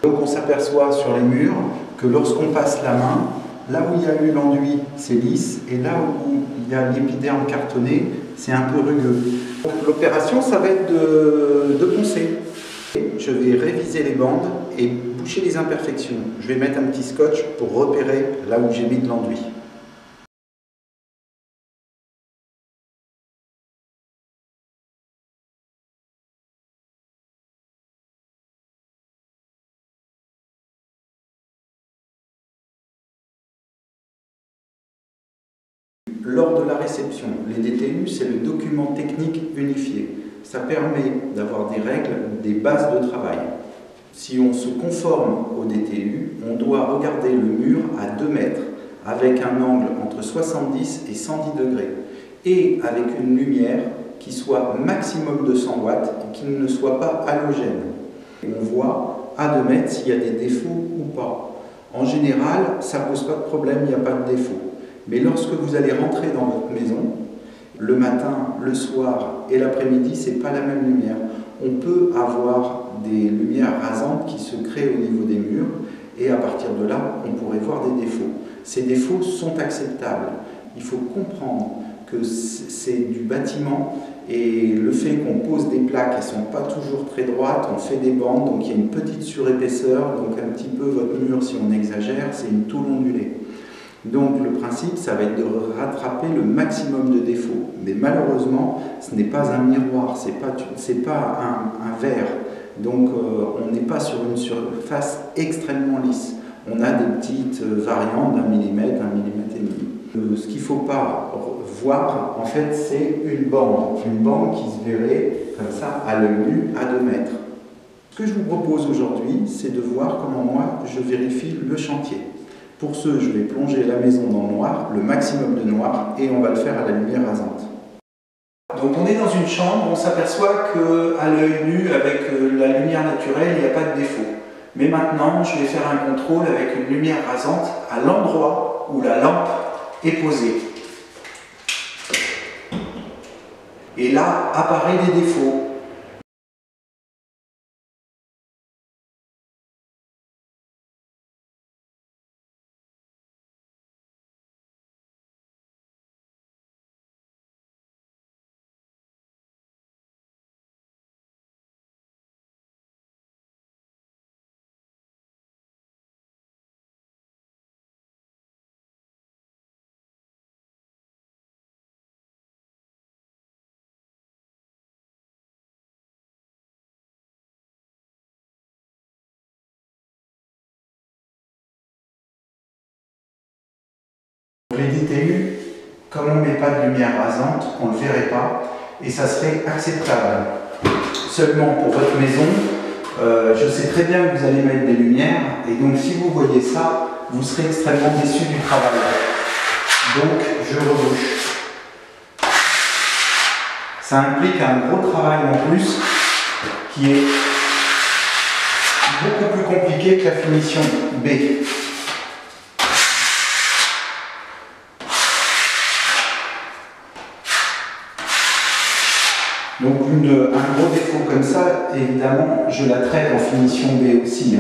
Donc on s'aperçoit sur les murs que lorsqu'on passe la main, là où il y a eu l'enduit, c'est lisse, et là où il y a l'épiderme cartonné, c'est un peu rugueux. L'opération, ça va être de poncer. Je vais réviser les bandes et boucher les imperfections. Je vais mettre un petit scotch pour repérer là où j'ai mis de l'enduit. Lors de la réception, les DTU, c'est le document technique unifié. Ça permet d'avoir des règles, des bases de travail. Si on se conforme au DTU, on doit regarder le mur à 2 mètres avec un angle entre 70 et 110 degrés et avec une lumière qui soit maximum de 100 watts et qui ne soit pas halogène. On voit à 2 mètres s'il y a des défauts ou pas. En général, ça ne pose pas de problème, il n'y a pas de défaut. Mais lorsque vous allez rentrer dans votre maison, le matin, le soir et l'après-midi, ce n'est pas la même lumière. On peut avoir des lumières rasantes qui se créent au niveau des murs et à partir de là, on pourrait voir des défauts. Ces défauts sont acceptables. Il faut comprendre que c'est du bâtiment et le fait qu'on pose des plaques, elles ne sont pas toujours très droites, on fait des bandes, donc il y a une petite surépaisseur, donc un petit peu votre mur, si on exagère, c'est une tôle ondulée. Donc le principe, ça va être de rattraper le maximum de défauts. Mais malheureusement, ce n'est pas un miroir, c'est pas un verre. Donc on n'est pas sur une surface extrêmement lisse. On a des petites variantes d'1 millimètre, 1 millimètre et demi. Ce qu'il ne faut pas voir, en fait, c'est une bande qui se verrait comme ça à l'œil nu à 2 mètres. Ce que je vous propose aujourd'hui, c'est de voir comment moi je vérifie le chantier. Pour ce, je vais plonger la maison dans le noir, le maximum de noir, et on va le faire à la lumière rasante. Donc on est dans une chambre, on s'aperçoit qu'à l'œil nu, avec la lumière naturelle, il n'y a pas de défaut. Mais maintenant, je vais faire un contrôle avec une lumière rasante à l'endroit où la lampe est posée. Et là, apparaissent des défauts. Les DTU, comme on ne met pas de lumière rasante, on ne le verrait pas et ça serait acceptable. Seulement pour votre maison, je sais très bien que vous allez mettre des lumières et donc si vous voyez ça, vous serez extrêmement déçu du travail. Donc je rebouche. Ça implique un gros travail en plus qui est beaucoup plus compliqué que la finition B. Donc un gros défaut comme ça, évidemment, je la traite en finition B aussi.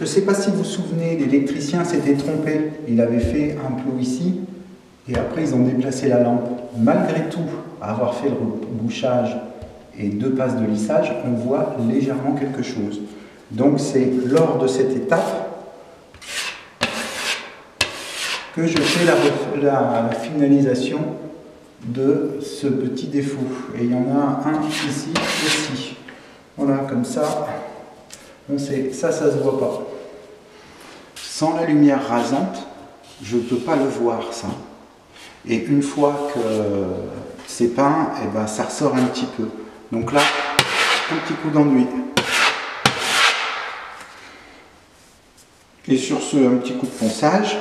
ne sais pas si vous vous souvenez, l'électricien s'était trompé. Il avait fait un plot ici, et après ils ont déplacé la lampe. Malgré tout, à avoir fait le bouchage et 2 passes de lissage, on voit légèrement quelque chose. Donc c'est lors de cette étape que je fais la finalisation de ce petit défaut. Et il y en a un ici aussi. Voilà, comme ça, on sait, ça se voit pas. Sans la lumière rasante, je ne peux pas le voir, ça. Et une fois que c'est peint, eh ben, ça ressort un petit peu. Donc là, un petit coup d'enduit. Et sur ce, un petit coup de ponçage.